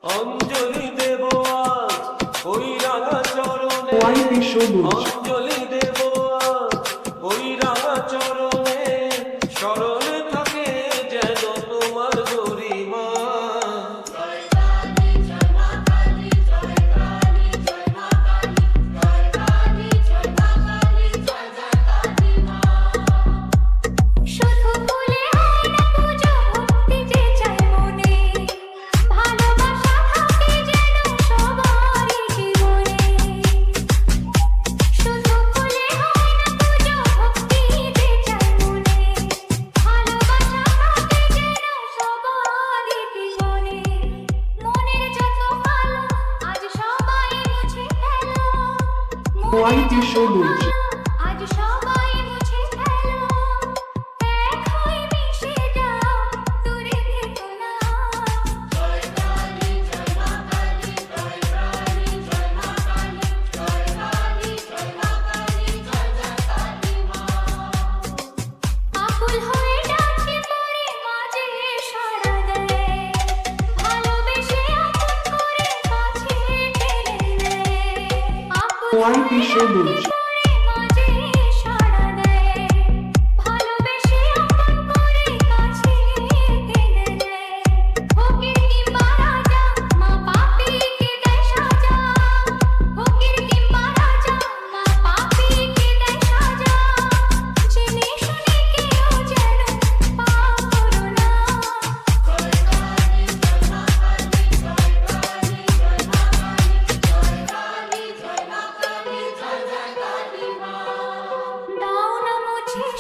অঞ্জলি দেব আজ ওই রাঙা চরণে, অঞ্জলি দেব আজ ওই রাঙা চরণে, স্মরণে থাকে যেন তোমার গরিমা। হোয়াইট সবুজ আজ সবাই মুছে ফেলো, এক হয়ে মিশে যাও, দূরে থেকো না। জয় কালী জয় মা কালী, জয় কালী জয় মা কালী, জয় কালী জয় মা কালী, জয় জয় কালী মা। আকুল হয়ে ডাকে পড়ে মাঝে সাড়া দেয়, ভালোবেসে আপন করে কাছে টেনে নেয়। হোয়াইট সবুজ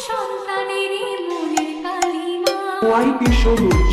সন্তানেরই মনের কালিমা। হোয়াইট সবুজ